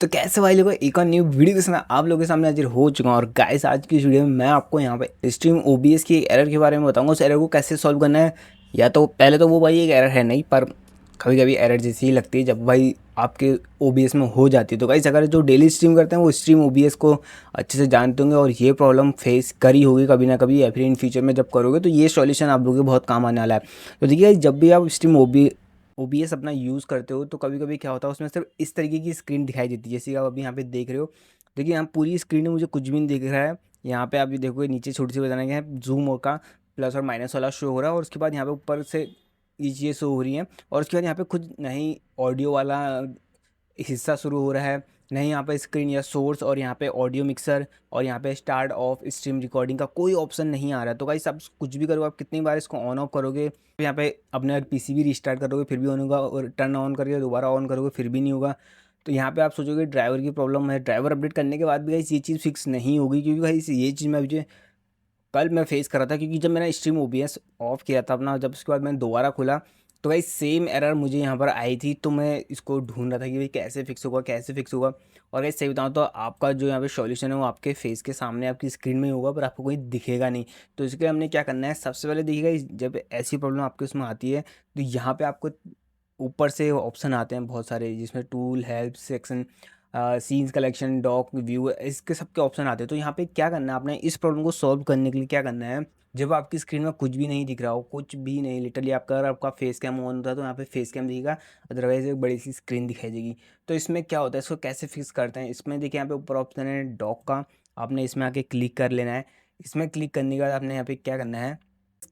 तो कैसे भाई लोगों एक और न्यू वीडियो के साथ आप लोगों के सामने हाजिर हो चुका हूँ। और गाइस आज की इस वीडियो में मैं आपको यहाँ पे स्ट्रीम ओबीएस की एक एरर के बारे में बताऊंगा। उस एरर को कैसे सॉल्व करना है। या तो पहले तो वो भाई एक एरर है नहीं, पर कभी कभी एरर जैसी ही लगती है जब भाई आपके ओबीएस में हो जाती है। तो गाइस अगर जो डेली स्ट्रीम करते हैं वो स्ट्रीम ओबीएस को अच्छे से जानते होंगे और ये प्रॉब्लम फेस करी होगी कभी ना कभी, या फिर इन फ्यूचर में जब करोगे तो ये सॉल्यूशन आप लोगों के बहुत काम आने वाला है। तो देखिए जब भी आप स्ट्रीम ओबीएस अपना यूज़ करते हो तो कभी कभी क्या होता है उसमें सिर्फ इस तरीके की स्क्रीन दिखाई देती है, जैसे कि आप अभी यहाँ पे देख रहे हो। देखिए यहाँ पूरी स्क्रीन में मुझे कुछ भी नहीं दिख रहा है। यहाँ पे आप ये देखोगे नीचे छोटी सी बताना है जूम और का प्लस और माइनस वाला शो हो रहा है, और उसके बाद यहाँ पे ऊपर से ये चीज़ें शो हो रही हैं। और उसके बाद यहाँ पे खुद नहीं ऑडियो वाला हिस्सा शुरू हो रहा है, नहीं यहाँ पे स्क्रीन या सोर्स, और यहाँ पे ऑडियो मिक्सर, और यहाँ पे स्टार्ट ऑफ स्ट्रीम रिकॉर्डिंग का कोई ऑप्शन नहीं आ रहा है। तो गाइस आप कुछ भी करो, आप कितनी बार इसको ऑन ऑफ करोगे, यहाँ पे अपने पीसी भी रिस्टार्ट करोगे फिर भी ऑन होगा, और टर्न ऑन करके दोबारा ऑन करोगे फिर भी नहीं होगा। तो यहाँ पे आप सोचोगे ड्राइवर की प्रॉब्लम है, ड्राइवर अपडेट करने के बाद भी गाइस ये चीज़ फिक्स नहीं होगी, क्योंकि भाई ये चीज़ मुझे कल मैं फेस कर रहा था। क्योंकि जब मैंने स्ट्रीम ओबीएस ऑफ किया था अपना, जब उसके बाद मैंने दोबारा खोला तो भाई सेम एरर मुझे यहाँ पर आई थी। तो मैं इसको ढूंढ रहा था कि भाई कैसे फिक्स होगा कैसे फिक्स होगा। और भाई सही बताऊँ तो आपका जो यहाँ पे सॉल्यूशन है वो आपके फेस के सामने आपकी स्क्रीन में ही होगा, पर आपको कोई दिखेगा नहीं। तो इसके लिए हमने क्या करना है, सबसे पहले देखिएगा जब ऐसी प्रॉब्लम आपके उसमें आती है तो यहाँ पे आपको ऊपर से ऑप्शन आते हैं बहुत सारे, जिसमें tool, help, section, scenes collection, doc view, इसके सबके ऑप्शन आते हैं। तो यहाँ पे क्या करना है आपने इस प्रॉब्लम को सॉल्व करने के लिए, क्या करना है, जब आपकी स्क्रीन में कुछ भी नहीं दिख रहा हो, कुछ भी नहीं, लिटरली आपका अगर आपका फेस कैम ऑन होता है तो यहाँ पे फेस कैम दिखेगा, अदरवाइज एक बड़ी सी स्क्रीन दिखाई देगी। तो इसमें क्या होता है, इसको कैसे फिक्स करते हैं, इसमें देखिए यहाँ पे ऊपर ऑप्शन है डॉक का, आपने इसमें आके क्लिक कर लेना है। इसमें क्लिक करने के बाद आपने यहाँ पे क्या करना है,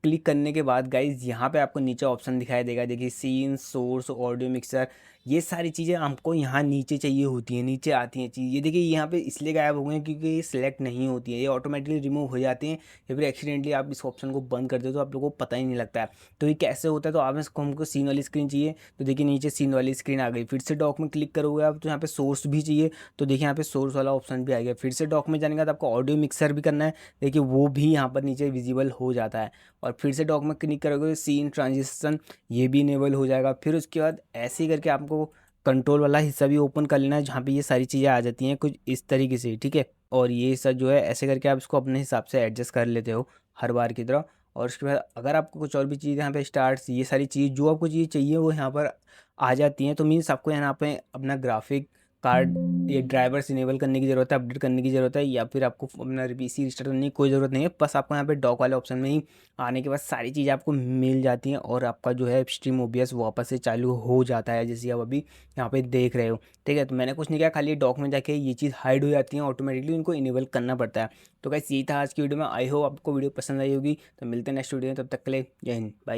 क्लिक करने के बाद गाइज यहाँ पे आपको नीचे ऑप्शन दिखाई देगा, देखिए सीन, सोर्स, ऑडियो मिक्सर, ये सारी चीज़ें हमको यहाँ नीचे चाहिए होती हैं, नीचे आती हैं चीज़। ये देखिए यहाँ पे इसलिए गायब हो गए हैं क्योंकि ये सिलेक्ट नहीं होती है, ये ऑटोमेटिकली रिमूव हो जाती हैं, या फिर एक्सीडेंटली आप इस ऑप्शन को बंद कर दो तो आप लोगों को पता ही नहीं लगता है। तो ये कैसे होता है, तो आप इसको हमको सीन वाली स्क्रीन चाहिए तो देखिए नीचे सीन वाली स्क्रीन आ गई। फिर से डॉक में क्लिक करोगे आप तो यहाँ पे सोर्स भी चाहिए, तो देखिए यहाँ पे सोर्स वाला ऑप्शन भी आ गया। फिर से डॉक में जाने के बाद आपको ऑडियो मिक्सर भी करना है, देखिए वो भी यहाँ पर नीचे विजिबल हो जाता है। और फिर से डॉक में क्लिक करोगे सीन ट्रांजिशन, ये भी इनेबल हो जाएगा। फिर उसके बाद ऐसे ही करके आपको कंट्रोल वाला हिस्सा भी ओपन कर लेना है, जहाँ पे ये सारी चीज़ें आ जाती हैं कुछ इस तरीके से, ठीक है। और ये सब जो है ऐसे करके आप इसको अपने हिसाब से एडजस्ट कर लेते हो हर बार की तरह। और उसके बाद अगर आपको कुछ और भी चीज़ यहाँ पे स्टार्ट, ये सारी चीज़ जो आपको चीज़ चाहिए वो यहाँ पर आ जाती हैं। तो मीन्स आपको यहाँ पे अपना ग्राफिक कार्ड, ये ड्राइवर्स इनेबल करने की ज़रूरत है, अपडेट करने की ज़रूरत है, या फिर आपको अपना पीसी रिस्टार्ट करने की कोई ज़रूरत नहीं है। बस आपको यहाँ पे डॉक वाले ऑप्शन में ही आने के बाद सारी चीज़ें आपको मिल जाती हैं, और आपका जो है स्ट्रीम ओबीएस वापस से चालू हो जाता है, जैसे आप अभी यहाँ पे देख रहे हो। ठीक है, तो मैंने कुछ नहीं किया, खाली डॉक में जाके ये चीज़ हाइड हो जाती है ऑटोमेटिकली, उनको इनेबल करना पड़ता है। तो गाइस यही था आज की वीडियो में, आई होप आपको वीडियो पसंद आई होगी। तो मिलते हैं नेक्स्ट वीडियो में, तब तक के लिए जय हिंद, बाय।